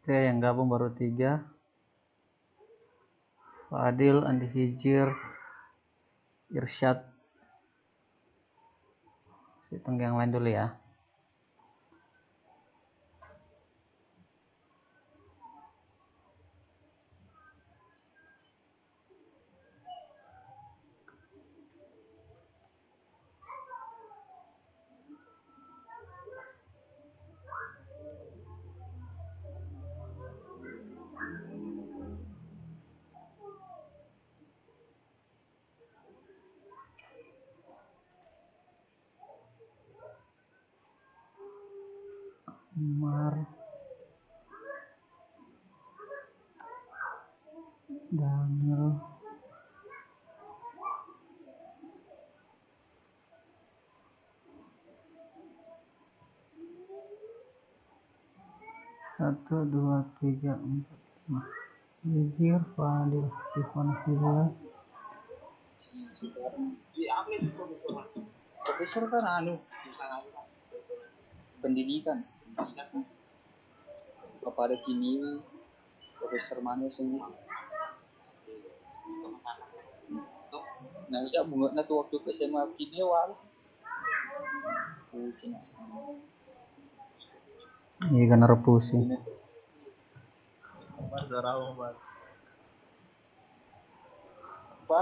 Oke, yang gabung baru 3. Fadil, Andi Hijir, Irsyad. Hitung yang lain dulu ya. Umar, Daniel, satu, dua, tiga, empat, lima. Hijir, Fadil, Ivan, Villa. Profesor kan pendidikan kepada kini profesor mana semua. Nah, ya bunga na tu waktu ke SMA kini wal. Iya kan pusing. Apa?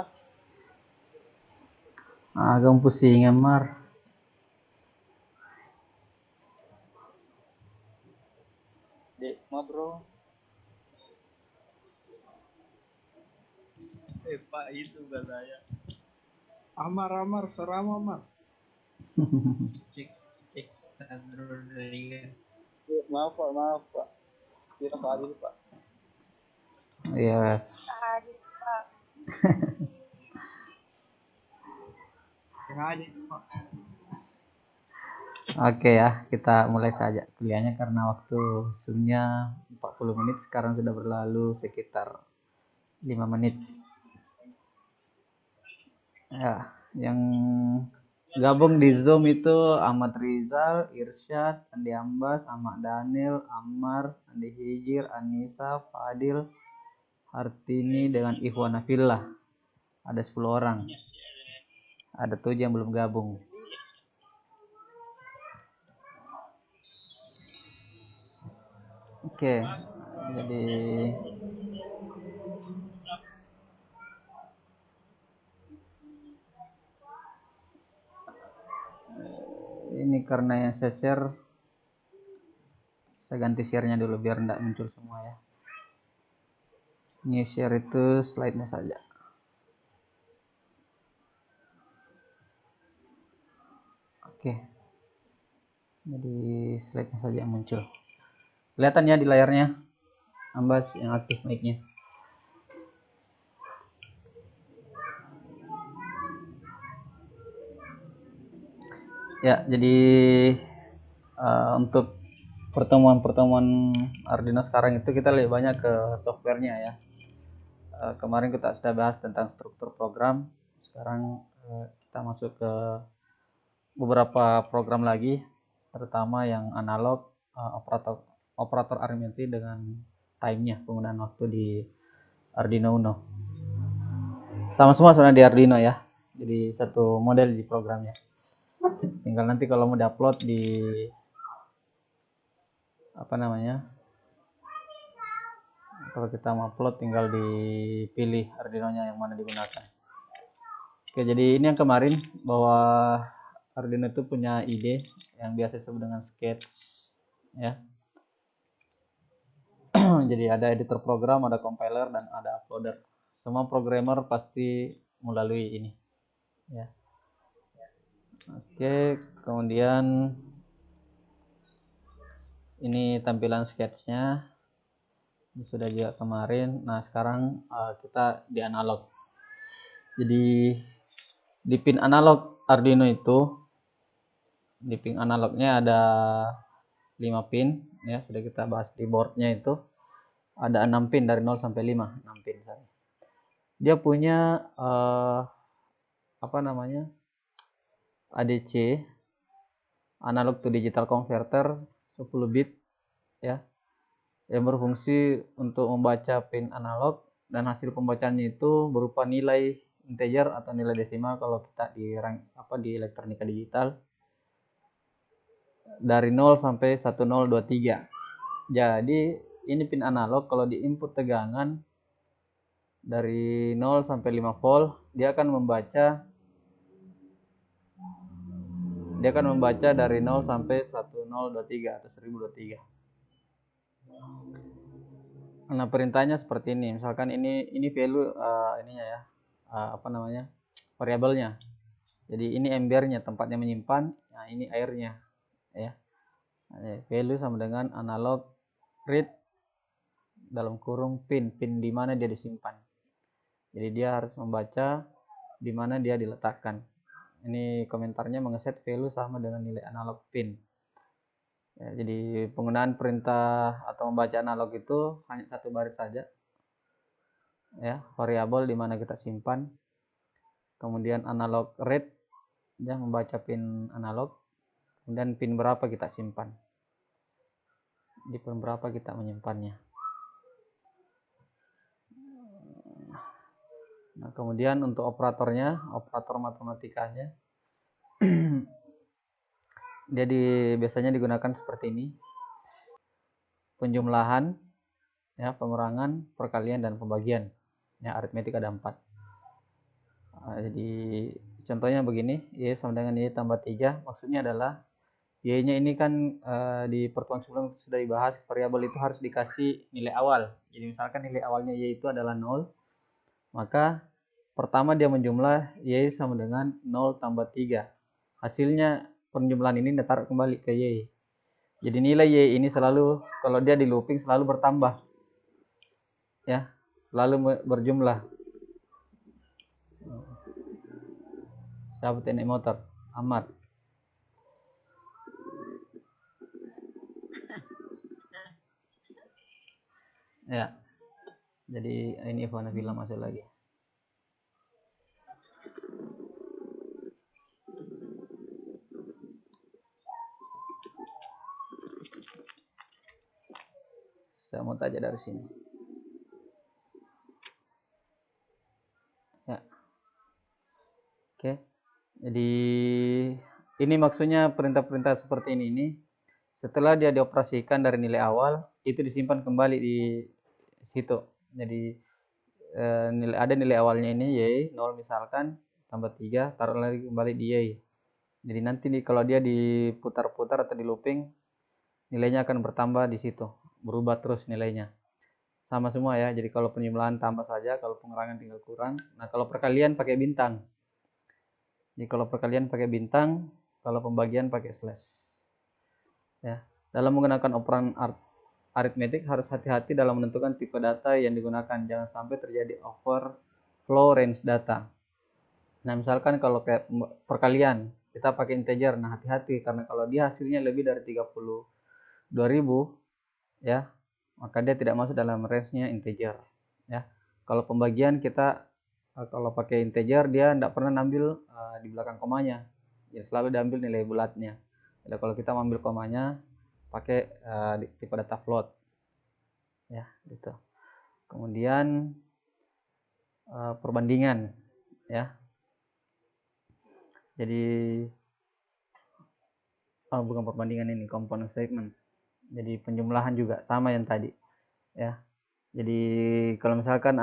Agak pusing Mar. Dek, ma bro. Pak itu gak saya. Amar, Sarama Amar. Cek maaf pak. Kira Fadil pak. Yes. Oke ya, kita mulai saja kuliahnya karena waktu sebelumnya 40 menit, sekarang sudah berlalu sekitar 5 menit. Ya, yang gabung di Zoom itu Ahmad Rizal, Irsyad, Andi Ambas, Ahmad Daniel, Ammar, Andi Hijir, Anissa, Fadil, Hartini dengan Ikhwana Fillah. Ada 10 orang. Ada 7 yang belum gabung. Oke, jadi ini karena yang saya share, saya ganti share-nya dulu biar tidak muncul semua ya. New share itu slide-nya saja. Oke, jadi slide-nya saja yang muncul. Kelihatan ya di layarnya, Ambas yang aktif mic-nya. Ya, jadi untuk pertemuan-pertemuan Arduino sekarang itu kita lebih banyak ke softwarenya ya. Kemarin kita sudah bahas tentang struktur program. Sekarang kita masuk ke beberapa program lagi, terutama yang analog, operator arithmetic dengan time-nya, penggunaan waktu di Arduino Uno. Sama semua sebenarnya di Arduino ya. Jadi satu model di programnya. Tinggal nanti kalau mau diupload di kalau kita mau upload tinggal dipilih Arduino-nya yang mana digunakan. Oke, jadi ini yang kemarin bahwa Arduino itu punya ide yang biasa disebut dengan sketch ya. Jadi ada editor program, ada compiler, dan ada uploader. Semua programmer pasti melalui ini ya. Oke, kemudian ini tampilan sketchnya sudah juga kemarin. Nah, sekarang kita di analog. Jadi di pin analog Arduino itu, di pin analognya ada 5 pin ya, sudah kita bahas di boardnya itu. Ada 6 pin dari 0 sampai 5, 6 pin. Dia punya ADC, analog to digital converter 10 bit ya, yang berfungsi untuk membaca pin analog, dan hasil pembacaannya itu berupa nilai integer atau nilai desimal kalau kita di elektronika digital, dari 0 sampai 1023. Jadi ini pin analog kalau di input tegangan dari 0 sampai 5 volt, dia akan membaca dari 0 sampai 1023 atau 1023. Nah, perintahnya seperti ini. Misalkan ini value ininya ya. Variabelnya. Jadi ini ampere-nya, tempatnya menyimpan. Nah, ini airnya ya. Value sama dengan analog read dalam kurung pin di mana dia disimpan. Jadi dia harus membaca di mana dia diletakkan. Ini komentarnya mengeset value sama dengan nilai analog pin. Ya, jadi penggunaan perintah atau membaca analog itu hanya satu baris saja. Ya, variabel di mana kita simpan. Kemudian analog read, dia membaca pin analog. Kemudian pin berapa kita simpan. Di pin berapa kita menyimpannya. Nah, kemudian untuk operator matematikanya, jadi biasanya digunakan seperti ini. Penjumlahan, ya, pengurangan, perkalian, dan pembagian. Ya, aritmetik ada 4. Jadi contohnya begini, Y sama dengan Y tambah 3. Maksudnya adalah Y-nya ini kan di pertemuan sebelumnya sudah dibahas, variabel itu harus dikasih nilai awal. Jadi misalkan nilai awalnya Y itu adalah 0, maka pertama dia menjumlah Y sama dengan 0 tambah 3. Hasilnya penjumlahan ini ditaruh kembali ke Y. Jadi nilai Y ini selalu, kalau dia di looping, selalu bertambah. Ya, selalu berjumlah. Sahabat naik motor, Ahmad. Ya, jadi ini Ivana film masuk lagi. Saya mau tanya dari sini. Ya. Oke. Jadi ini maksudnya perintah-perintah seperti ini setelah dia dioperasikan dari nilai awal, itu disimpan kembali di situ. Jadi ada nilai awalnya ini Y 0 misalkan, tambah 3, taruh lagi kembali di Y. Jadi nanti kalau dia diputar-putar atau di looping, nilainya akan bertambah di situ, berubah terus nilainya. Sama semua ya, jadi kalau penjumlahan tambah saja, kalau pengurangan tinggal kurang. Nah, kalau perkalian pakai bintang. Jadi kalau perkalian pakai bintang, kalau pembagian pakai slash. Ya, dalam menggunakan operan aritmetik harus hati-hati dalam menentukan tipe data yang digunakan. Jangan sampai terjadi overflow range data. Nah, misalkan kalau kayak perkalian, kita pakai integer. Nah, hati-hati karena kalau dia hasilnya lebih dari 32.000, ya, maka dia tidak masuk dalam range-nya integer. Ya, kalau pembagian kita kalau pakai integer dia tidak pernah ambil di belakang komanya, ya selalu diambil nilai bulatnya. Jadi kalau kita ambil komanya pakai tipe data float, ya gitu. Kemudian perbandingan, ya. Jadi bukan perbandingan, ini component segment. Jadi penjumlahan juga sama yang tadi, ya. Jadi kalau misalkan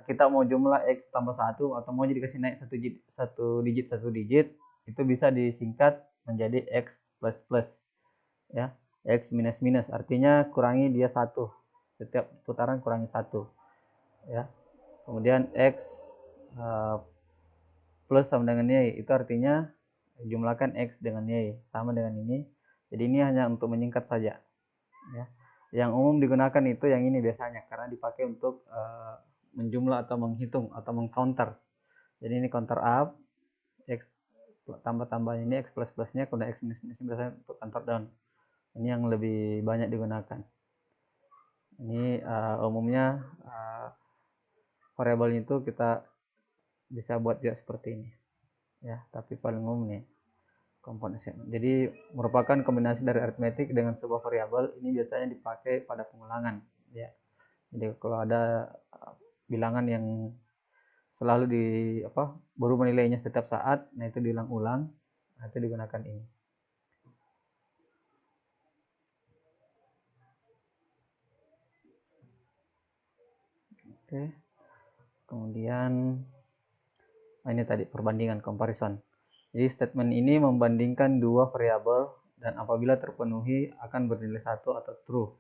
kita mau jumlah X tambah 1 atau mau dikasih naik satu digit, itu bisa disingkat menjadi X plus plus, ya. X minus minus artinya kurangi dia 1. Setiap putaran kurangi 1, ya. Kemudian X plus sama dengan Y, itu artinya jumlahkan X dengan Y sama dengan ini. Jadi ini hanya untuk menyingkat saja, ya. Yang umum digunakan itu yang ini biasanya karena dipakai untuk menjumlah atau menghitung atau mengcounter. Jadi ini counter up, X tambah-tambahnya ini X plus plusnya, kemudian X minus minusnya biasanya untuk counter down. Ini yang lebih banyak digunakan. Ini umumnya variabelnya itu kita bisa buat juga seperti ini, ya. Tapi paling umum nih komponen segmen. Jadi merupakan kombinasi dari aritmetik dengan sebuah variabel. Ini biasanya dipakai pada pengulangan, ya. Jadi kalau ada bilangan yang selalu berubah nilainya setiap saat, nah itu diulang-ulang, nah itu digunakan ini. Oke. Kemudian ini tadi perbandingan, comparison. Jadi statement ini membandingkan dua variabel dan apabila terpenuhi akan bernilai 1 atau true.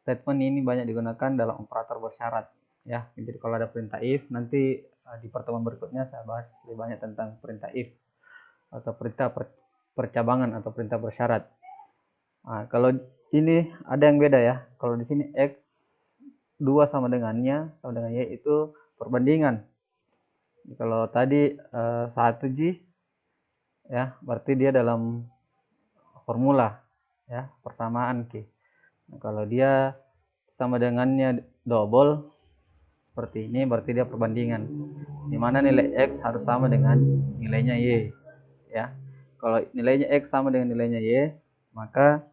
Statement ini banyak digunakan dalam operator bersyarat, ya. Jadi kalau ada perintah if, nanti di pertemuan berikutnya saya bahas lebih banyak tentang perintah if atau perintah percabangan atau perintah bersyarat. Nah, kalau ini ada yang beda ya. Kalau di sini x 2 sama dengan y itu perbandingan. Kalau tadi 1J ya, berarti dia dalam formula ya, persamaan Q. Nah, kalau dia sama dengannya double seperti ini, berarti dia perbandingan. Di mana nilai x harus sama dengan nilainya y ya. Kalau nilainya x sama dengan nilainya y, maka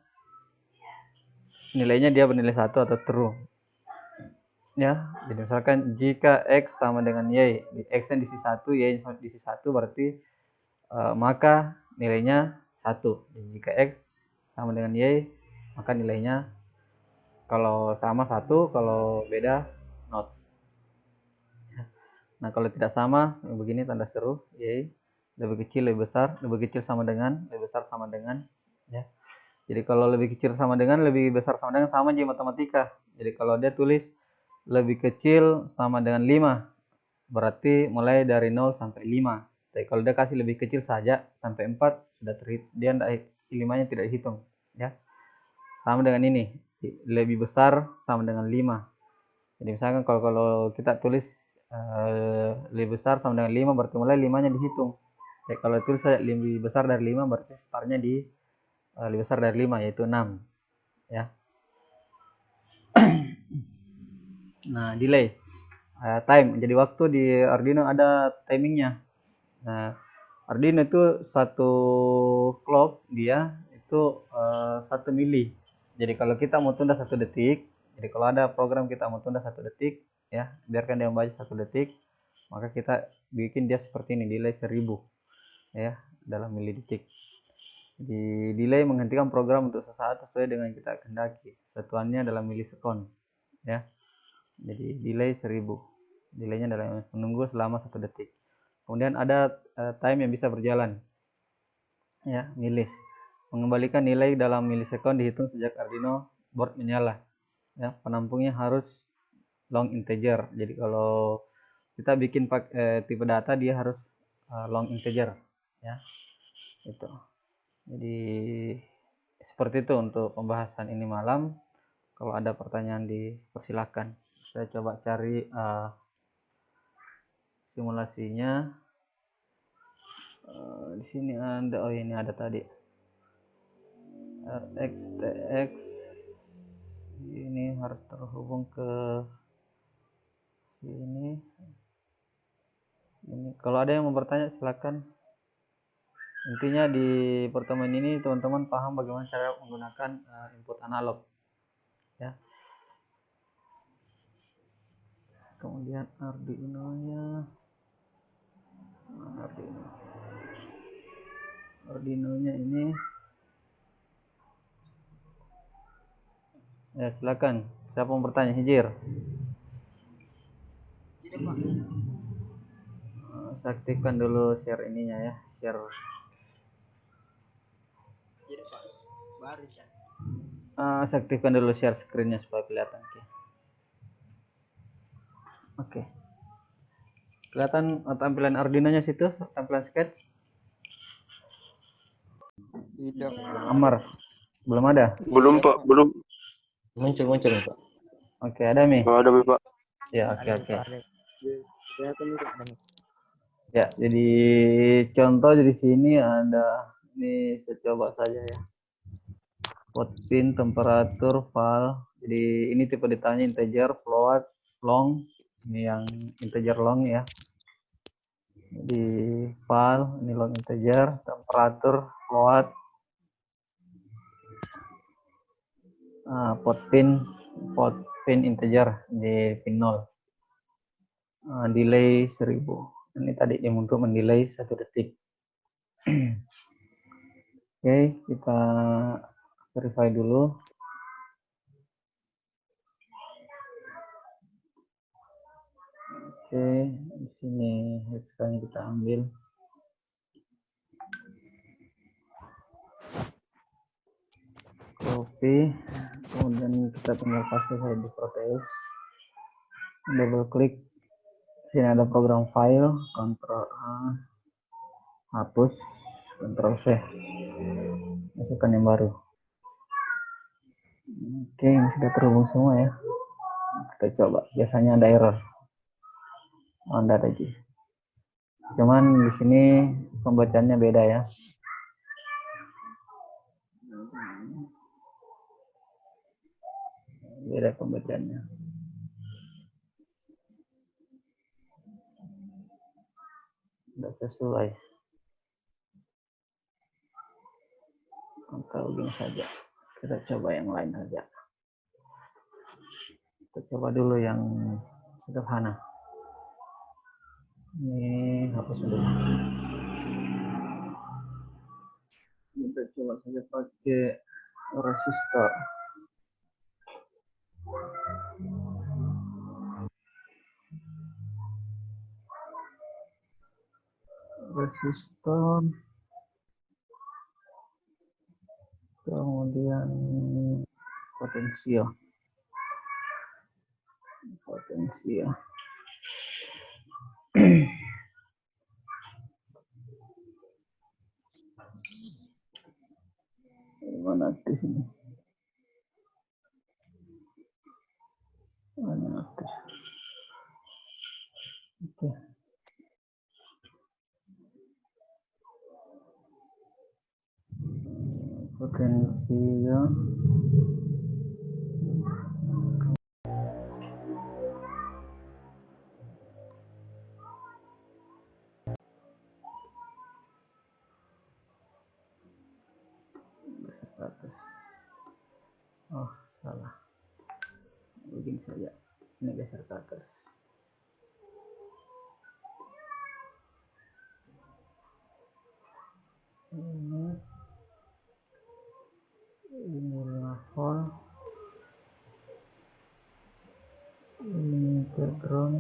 nilainya dia bernilai 1 atau true. Ya, jadi misalkan jika x sama dengan y, x-nya diisi 1, y-nya diisi 1, berarti maka nilainya 1. Jadi jika x sama dengan y, maka nilainya kalau sama 1, kalau beda not. Nah, kalau tidak sama, begini tanda seru, y lebih kecil, lebih besar, lebih kecil sama dengan, lebih besar sama dengan, ya. Jadi kalau lebih kecil sama dengan, lebih besar sama dengan, sama aja matematika. Jadi kalau dia tulis lebih kecil sama dengan 5, berarti mulai dari 0 sampai 5. Tapi kalau dia kasih lebih kecil saja sampai 4, sudah dia tidak, 5-nya tidak dihitung, ya. Sama dengan ini, lebih besar sama dengan 5. Jadi misalkan kalau kita tulis lebih besar sama dengan 5, berarti mulai 5-nya dihitung. Jadi kalau tulis lebih besar dari 5, berarti startnya di lebih besar dari 5, yaitu 6, ya. Nah, delay time, jadi waktu di Arduino ada timingnya. Nah, Arduino itu satu clock dia itu 1 mili. Jadi kalau kita mau tunda 1 detik, jadi kalau ada program kita mau tunda 1 detik, ya, biarkan dia membaca 1 detik, maka kita bikin dia seperti ini, delay 1000, ya, dalam mili detik. Di delay menghentikan program untuk sesaat sesuai dengan kita kehendaki. Satuannya dalam milisekon, ya. Jadi delay 1000. Delaynya dalam menunggu selama 1 detik. Kemudian ada time yang bisa berjalan, ya, milis. Mengembalikan nilai dalam milisekon dihitung sejak Arduino board menyala, ya. Penampungnya harus long integer. Jadi kalau kita bikin tipe data, dia harus long integer, ya. Itu. Jadi seperti itu untuk pembahasan ini malam. Kalau ada pertanyaan dipersilakan. Saya coba cari simulasinya. Di sini ada, oh ini ada tadi, Rx Tx ini harus terhubung ke sini. Ini kalau ada yang mau bertanya silakan. Intinya di pertemuan ini teman-teman paham bagaimana cara menggunakan input analog, ya. Kemudian Arduino-nya, Arduino-nya ini, ya, silakan. Siapa mau bertanya? Hijir. Jadi Pak. Saya aktifkan dulu share ininya, ya, share. Jadi Pak, baru chat. Saya aktifkan dulu share screen-nya supaya kelihatan. Oke. Kelihatan tampilan Arduino-nya situ, tampilan sketch? Tidak. Amar, belum ada? Belum Pak, belum. Muncul Pak. Oke, ada Mi? Ada Pak. Ya, oke. Kelihatan nih Pak. Ya, jadi contoh di sini ada, ini saya coba saja ya. Port pin, temperatur, val. Jadi ini tipe datanya integer, float, long. Ini yang integer long, ya. di file ini log integer, temperatur, float, port pin integer di pin 0, delay 1000. Ini tadi yang untuk mendelay 1 detik. Oke, kita verify dulu. Oke, di sini hexanya kita ambil. Copy, kemudian kita tinggal paste saja di Proteus. Double klik. Sini ada program file, Ctrl A, hapus, Ctrl V. Masukkan yang baru. Oke, ini sudah terhubung semua ya. Kita coba. Biasanya ada error. Anda tadi. Cuman di sini pembacaannya beda ya. Beda pembacaannya. Tidak sesuai. Atau begini saja. Kita coba yang lain saja. Kita coba dulu yang sederhana. Ini hapus dulu. Kita coba saja pakai resistor. Kemudian potensial. Mana aktif ini? Mana aktif? Oke. Potensial. Geser ke atas. Oh, salah. Begini saja. Ini geser ke atas. Ini 5 volt. Ini background.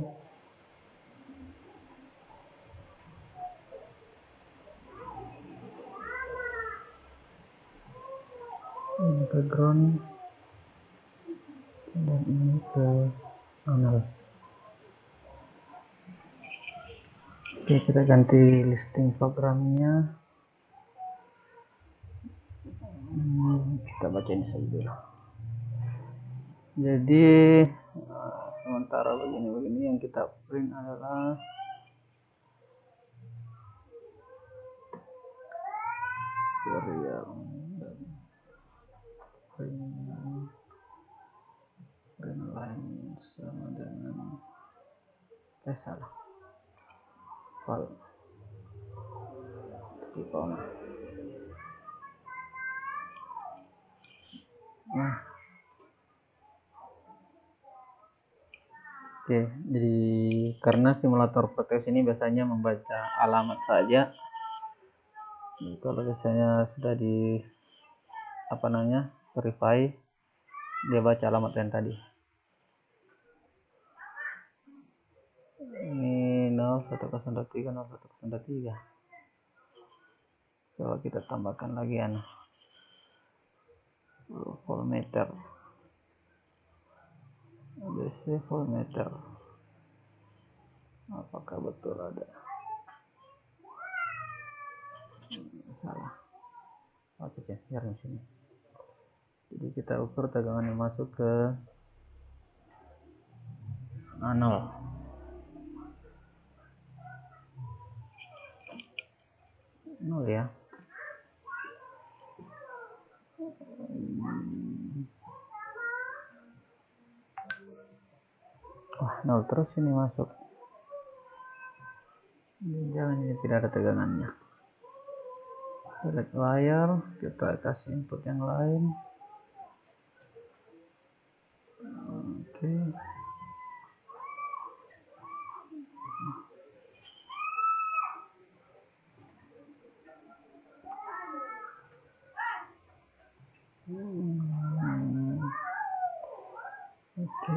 Ini background. Dan ini ke analog. Oke, kita ganti listing programnya. Kita baca ini saja dulu. Jadi sementara begini yang kita print adalah serial dan print line sama dengan salah file tipe. Nah, oke, jadi karena simulator Proteus ini biasanya membaca alamat saja. Kalau biasanya sudah di verify, dia baca alamat yang tadi. Ini 0103 0103. Coba kita tambahkan lagi voltmeter. DC voltmeter. Apakah betul ada? Salah. Oke, biar di sini. Jadi kita ukur tegangan yang masuk ke nol. Nol ya. Wah, nol terus ini masuk. Jangan ini tidak ada tegangannya. Select wire, kita kasih input yang lain. Oke. Oke.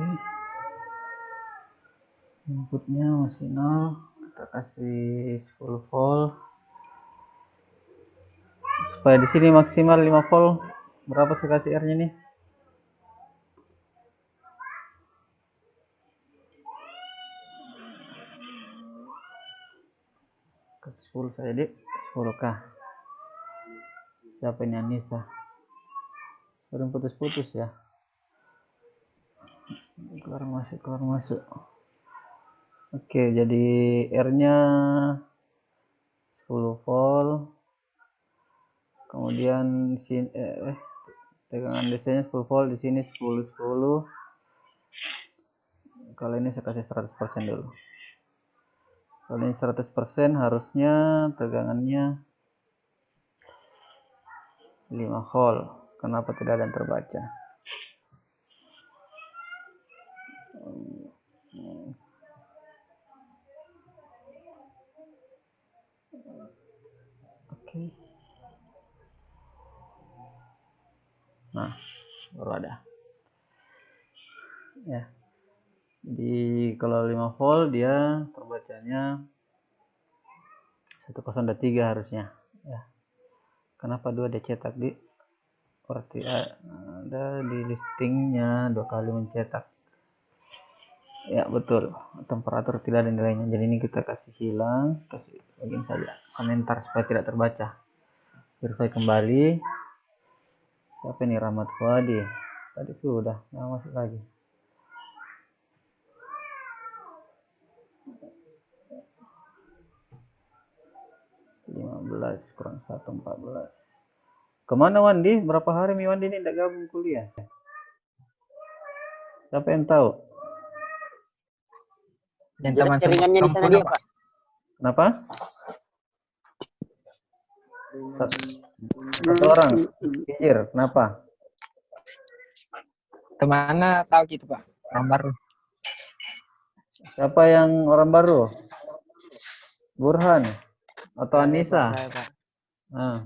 Inputnya masih 0, kita kasih 10 volt. Supaya di sini maksimal 5 volt. Berapa saya kasih R-nya nih? Ke 10 saja, Dik. 10K. Siapa ini, Anissa? Sering putus-putus ya. Keluar masuk, keluar masuk. Oke, jadi R-nya 10 volt. Kemudian sini tegangan DC-nya 10 volt, di sini 10 10. Kalau ini saya kasih 100% dulu. Kalau ini 100% harusnya tegangannya 5 volt. Kenapa tidak ada yang terbaca? Oke. Nah, baru ada. Ya. Jadi kalau 5 volt dia terbacanya 1023 harusnya. Ya. Kenapa 2 dia cetak, Di? Berarti ada di listingnya 2 kali mencetak. Ya betul, temperatur tidak ada nilainya, jadi ini kita kasih hilang, kasih bagian saja komentar supaya tidak terbaca. Verify kembali. Siapa ini? Rahmat Fuadi. Tadi sudah, nggak masuk lagi. kurang 1 14. Kemana Wandi? Berapa hari Mi Wandi ini tidak gabung kuliah? Siapa yang tahu? Dan teman Jaringannya di sana dia, Pak. Kenapa? Satu orang pikir, kenapa? Kemana tahu gitu Pak? Orang baru. Siapa yang orang baru? Burhan atau Anissa? Saya, Pak. Nah,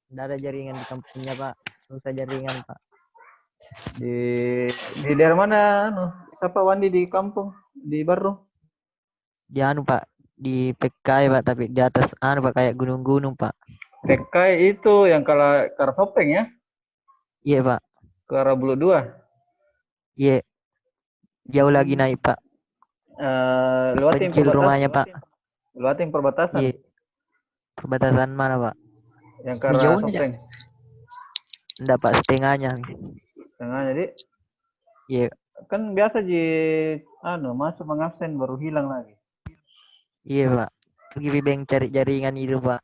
Tidak ada jaringan di kampungnya, Pak. Susah jaringan, Pak. di daerah mana? Siapa Wandi di kampung? Di Baru? Di anu, Pak. Di PK, Pak. Tapi di atas anu, Pak. Kayak gunung-gunung, Pak. Tekai itu yang ke arah Sopeng ya? Iya, Pak. Ke arah Bulu 2. Iya. Jauh lagi naik, Pak. Lewatin Pencil rumahnya, Pak. Lewatin perbatasan. Iya. Perbatasan mana, Pak? Yang ke arah Sopeng. Enggak, Pak. Setengahnya. Setengah jadi. Iya. Kan biasa masuk mengabsen baru hilang lagi. Iya, Pak. Pergi bank cari jaringan itu, Pak.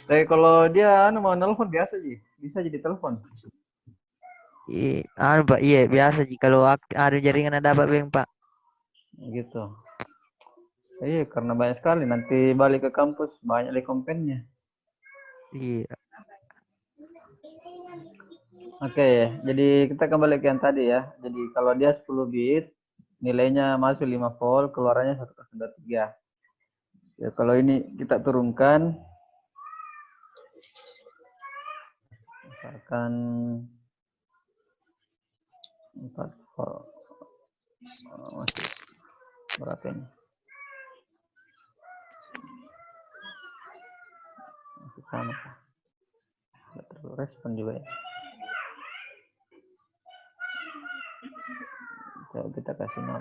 Tapi kalau dia mau nelpon biasa bisa jadi telepon. Iya, anu, Pak. Iya, biasa sih kalau ada jaringan ada apa, Bang, Pak. Gitu. Iya, karena banyak sekali nanti balik ke kampus banyak kompennya. Iya. Oke, jadi kita kembali ke yang tadi ya. Jadi kalau dia 10 bit, nilainya masuk 5 volt, keluarannya 1,3. Ya, kalau ini kita turunkan, misalkan 4 volt, masih berapa ini? Masih sama, nggak terlalu respon juga ya. Coba kita kasih 0.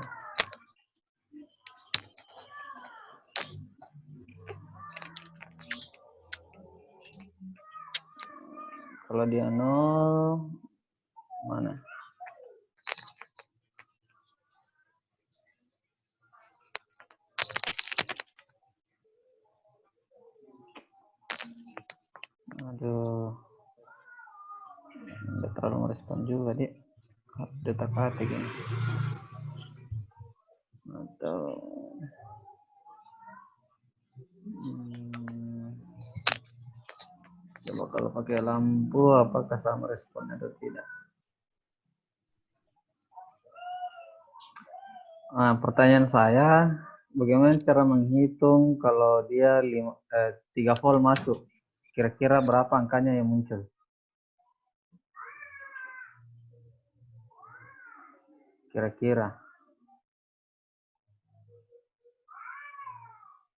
Kalau dia 0, mana? Aduh, nggak terlalu merespon juga dia. Harus detak hati gini. Atau Coba kalau pakai lampu apakah sama responnya atau tidak. Nah, pertanyaan saya, bagaimana cara menghitung kalau dia 3 volt masuk? Kira-kira berapa angkanya yang muncul? Kira-kira.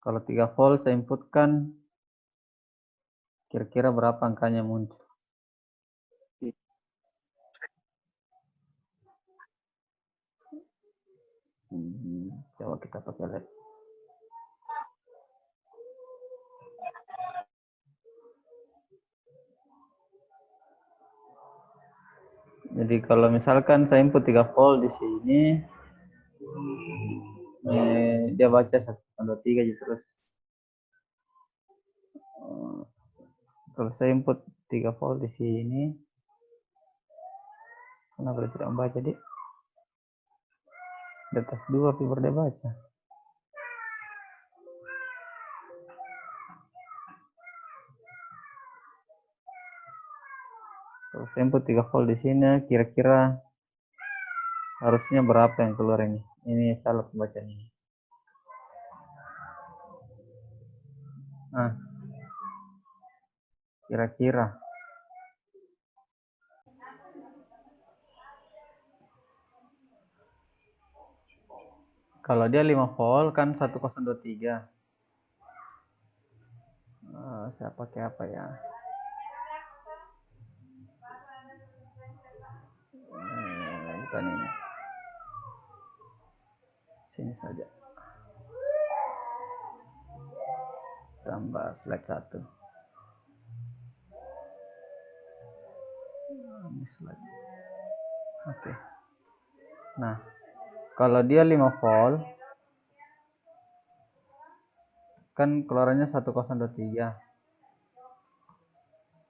Kalau 3 volt saya inputkan, kira-kira berapa angkanya muncul? Coba kita pakai LED. Jadi kalau misalkan saya input 3 volt di sini, dia baca 1,23 gitu terus. Kalau saya input 3 volt di sini, kenapa dia tidak membaca, Dik? Di atas 2 tapi baru dia baca. Kalau saya input 3 volt di sini, kira-kira harusnya berapa yang keluar ini? Ini salah pembacaan ini. Nah, kira-kira. Kalau dia 5 volt kan 1023. Saya pakai apa ya? Bukan ini. Sini saja. Tambah slide 1. Ini slide. Oke. Nah, kalau dia 5 volt kan keluarannya 1023.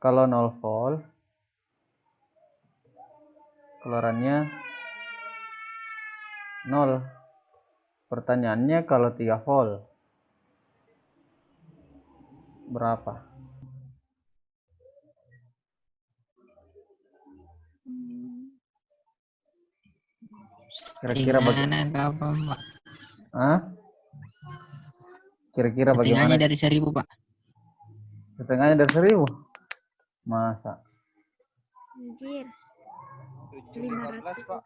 Kalau 0 volt keluarannya 0. Pertanyaannya kalau 3 volt berapa? Kira-kira bagaimana? Kira-kira bagaimana? Setengahnya dari 1000, Pak. Setengahnya dari 1000? Masa? Anjir. 715, Pak.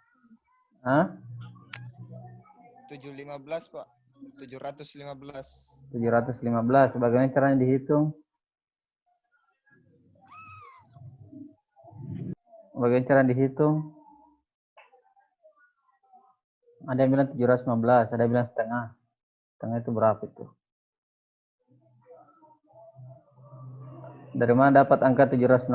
Hah? 715, Pak. 715. 715. Bagaimana caranya dihitung? Bagaimana cara dihitung? Ada yang bilang 715, ada yang bilang setengah. Setengah itu berapa itu? Dari mana dapat angka 715?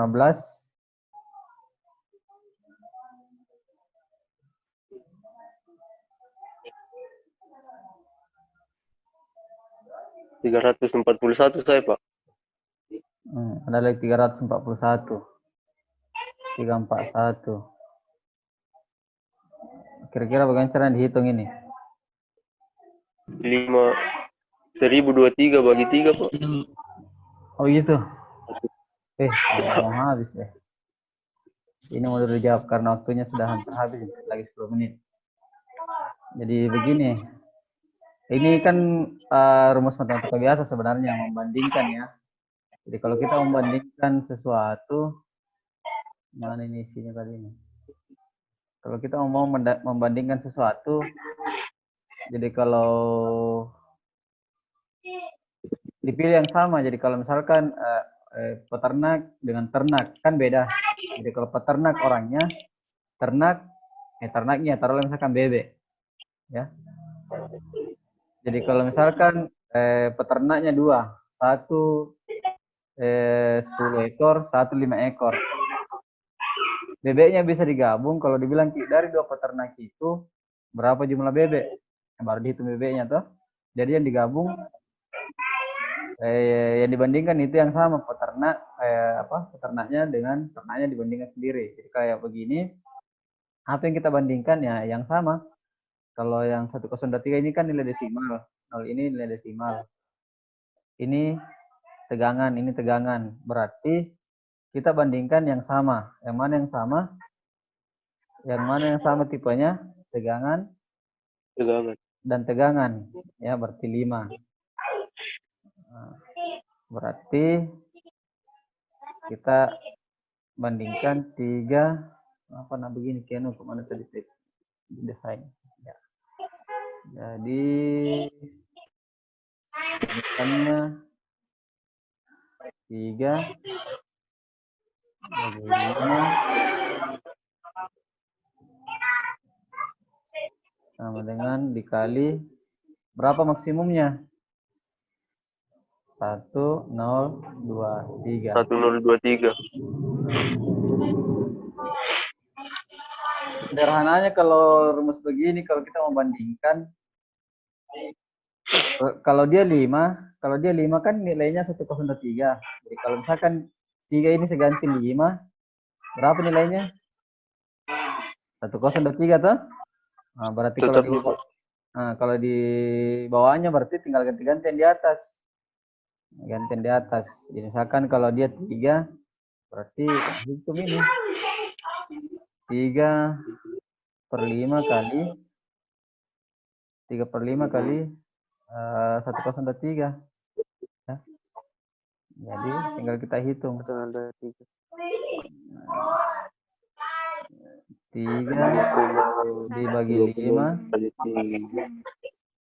...341 saya, Pak. Ada lagi 341. 341. Kira-kira bagaimana cara dihitung ini? 1023 bagi 3, Pak. Oh gitu. Mau habis ya. Ini mau dijawab karena waktunya sudah hampir habis, lagi 10 menit. Jadi begini. Ini kan rumus matematika biasa sebenarnya, membandingkan ya. Jadi kalau kita membandingkan sesuatu, mana ini isinya tadi ini? Kalau kita mau membandingkan sesuatu, jadi kalau dipilih yang sama, jadi kalau misalkan peternak dengan ternak kan beda. Jadi kalau peternak orangnya, ternaknya taruhlah misalkan bebek, ya. Jadi kalau misalkan peternaknya 2, satu 10 ekor, satu 5 ekor. Bebeknya bisa digabung, kalau dibilang dari 2 peternak itu berapa jumlah bebek? Baru dihitung bebeknya tuh. Jadi yang digabung yang dibandingkan itu yang sama peternaknya dengan ternaknya dibandingkan sendiri. Jadi kayak begini, apa yang kita bandingkan ya yang sama. Kalau yang 1023 ini kan nilai desimal, 0 ini nilai desimal. Ini tegangan, ini tegangan. Berarti kita bandingkan yang sama. Yang mana yang sama? Yang mana yang sama tipenya? Tegangan Tegangan. dan tegangan. Ya, berarti 5. Nah, berarti kita bandingkan 3 apa nah begini kenu kemana tadi desain. Ya. Jadi bandingkannya 3 bagi 5 sama dengan dikali berapa maksimumnya? 1, 0, 2, 3. 1023. Sederhananya kalau rumus begini, kalau kita membandingkan, kalau dia 5 kan nilainya 103. Jadi kalau misalkan 3 ini saya ganti 5, berapa nilainya? 1023 toh? Nah, berarti kalau di bawahnya berarti tinggal ganti-gantian di atas. Gantian di atas. Jadi misalkan kalau dia 3, berarti hitung ini. 3 per 5 kali 103. Ya. Jadi tinggal kita hitung. 3 dibagi 5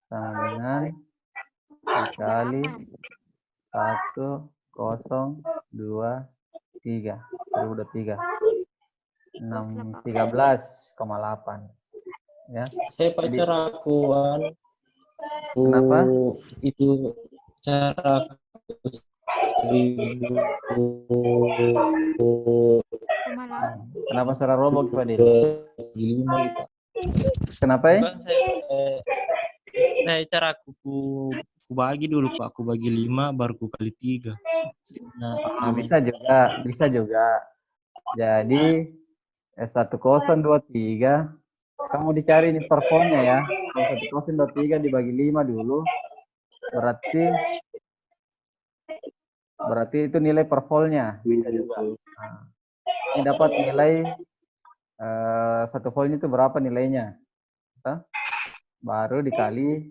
sama dengan dikali 1, 0, 2, 3. 13,8. Ya. Saya pacar aku Kenapa? itu cara 1000 Kenapa secara robot Pak Din? 5 Pak. Kenapa ya? Bukan saya cara aku bagi dulu Pak, aku bagi 5 baru ku kali 3. Nah, bisa juga. Jadi 1023 kamu dicari ini performnya ya. 1023 dibagi 5 dulu. Berarti itu nilai per voltnya. Bisa juga. Nah, ini dapat nilai 1 volt itu berapa nilainya? Baru dikali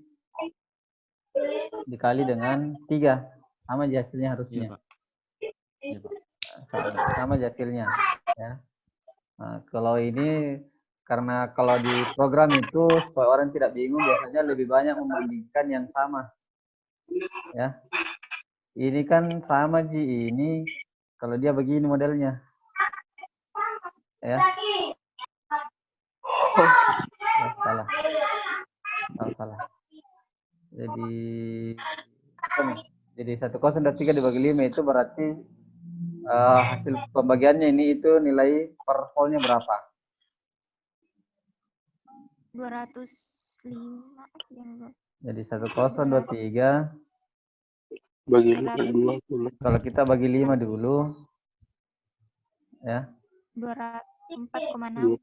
dengan 3. Sama aja hasilnya harusnya. Iya, Pak. Sama aja hasilnya. Ya. Nah, kalau ini karena kalau di program itu supaya orang tidak bingung biasanya lebih banyak membandingkan yang sama. Ya. Ini kan sama Ji, ini kalau dia begini modelnya. Ya. Salah. Jadi 1023 dibagi 5 itu berarti hasil pembagiannya ini itu nilai per voltnya berapa? 205. Jadi 1023 Bagi 2. kalau kita bagi 5 dulu ya. 204,6.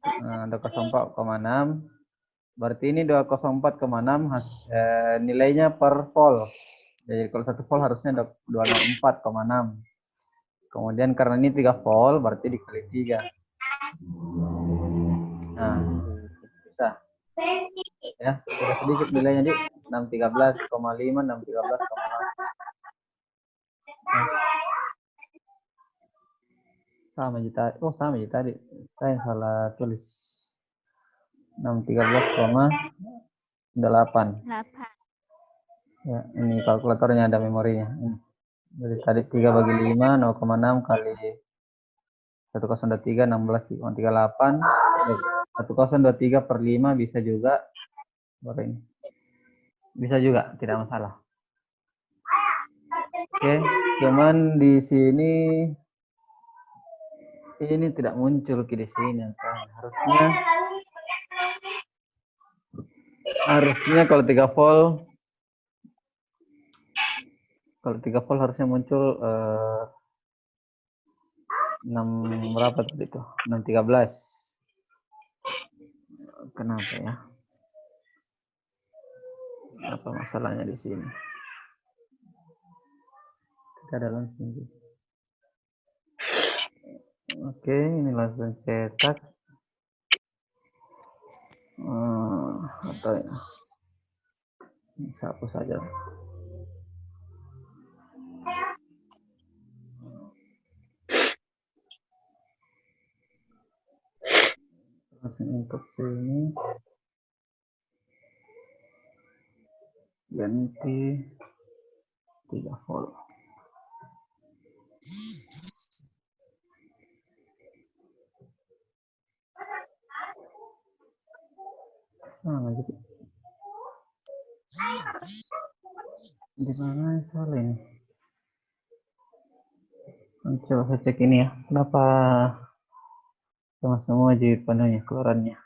204,6 berarti ini 204,6 nilainya per volt. Jadi kalau 1 volt harusnya 204,6. Kemudian karena ini 3 volt berarti dikali 3. Nah, bisa. Ya, sudah sedikit nilainya di 613,5, 613,8. Sama aja tadi. Saya salah tulis. 613,8. Ya, ini kalkulatornya ada memorinya. Jadi tadi 3 bagi 5, 0,6 kali 1023, 16,38. 1023 per 5 bisa juga. Bisa juga, tidak masalah. Oke, cuman di sini ini tidak muncul di sini. Harusnya kalau 3 volt harusnya muncul 6 berapa tadi itu? 613. Kenapa ya? Apa masalahnya di sini? Kita ada langsung. Oke, ini langsung cetak. Atau ya, sapu saja. Langsung untuk sini. Ganti 3 volt. Gitu. Di mana salah ini? Coba saya cek ini ya. Kenapa sama semua jadi penuhnya keluarannya?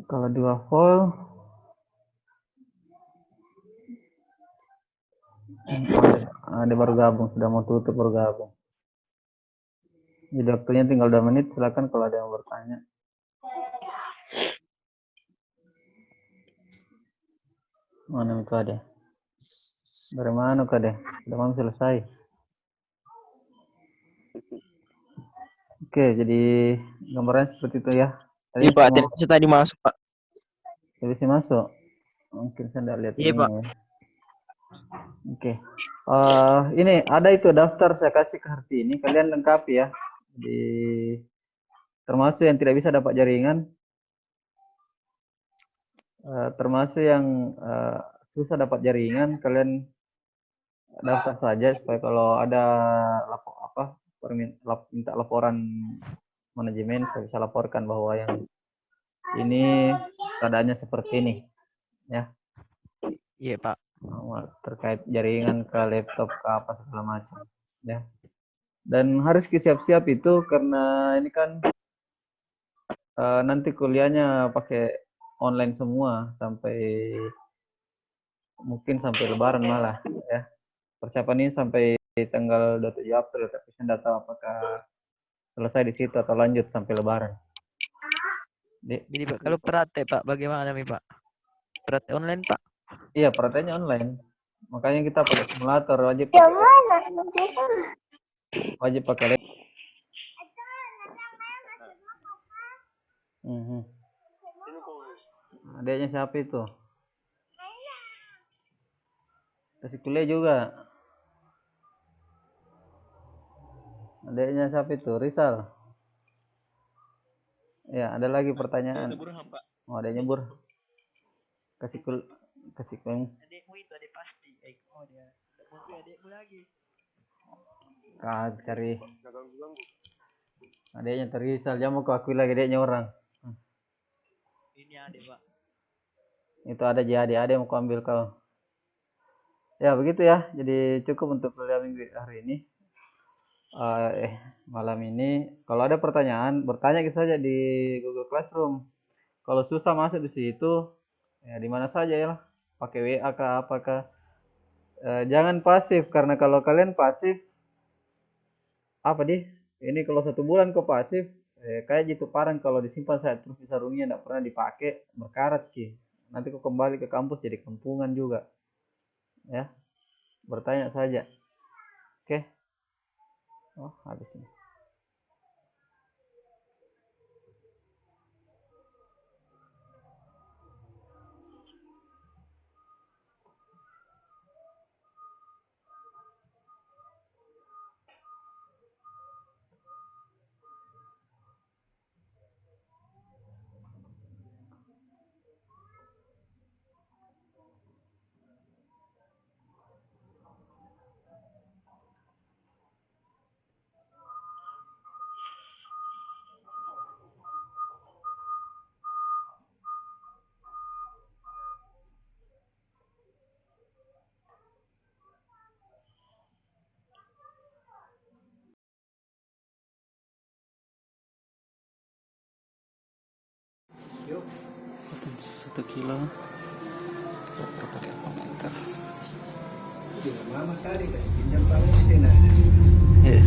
Kalau 2 volt ada baru gabung, sudah mau tutup baru gabung. Jadi waktunya tinggal 2 menit, silakan kalau ada yang bertanya. Mana itu ada? Dari mana kah deh? Sudah mau selesai. Oke, jadi gambarnya seperti itu ya. Iya Pak, tadi masuk Pak. Bisa masuk. Mungkin saya tidak lihat Iya ini. Pak. Ya. Oke. Ini ada itu daftar saya kasih ke Harti ini. Kalian lengkapi ya. Termasuk yang tidak bisa dapat jaringan. Termasuk yang susah dapat jaringan, kalian daftar saja supaya kalau ada minta laporan manajemen, saya bisa laporkan bahwa yang ini keadaannya seperti ini, ya. Iya Pak. Terkait jaringan ke laptop ke apa segala macam, ya. Dan harus siap-siap itu karena ini kan nanti kuliahnya pakai online semua mungkin sampai Lebaran malah, ya. Persiapan ini sampai tanggal 27 April, tapi saya tidak tahu apakah selesai di situ atau lanjut sampai Lebaran. Jadi Pak, kalau praktek Pak, bagaimana nih Pak? Praktek online Pak? Iya, prakteknya online. Makanya kita pakai simulator, wajib pakai laptop. Adanya siapa itu? Kasih kuliah juga. Adanya siapa itu? Rizal. Ya, ada lagi pertanyaan. Oh, ada nyebur. Kasih kuliah. Adekmu itu adek pasti. Oh dia. Mungkin adekmu lagi. Cari. Adeknya Rizal, jangan mau aku lagi adeknya orang. Ini adek Pak. Itu ada adik mau ambil kau. Ya begitu ya, jadi cukup untuk kuliah minggu hari ini. Malam ini kalau ada pertanyaan bertanya saja di Google Classroom. Kalau susah masuk di situ ya di mana saja ya, pakai WA kah apakah. Jangan pasif, karena kalau kalian pasif ini kalau 1 bulan kau pasif kayak gitu parang kalau disimpan saya terus bisa ruginya tidak pernah dipakai, berkarat ki. Nanti kau kembali ke kampus jadi kampungan juga. Ya, bertanya saja. Oke. Oh, habis ini. Yuk, 1 kilo. Saya pakai komentar. Juga mama tadi kasih pinjam paling nah. Iya.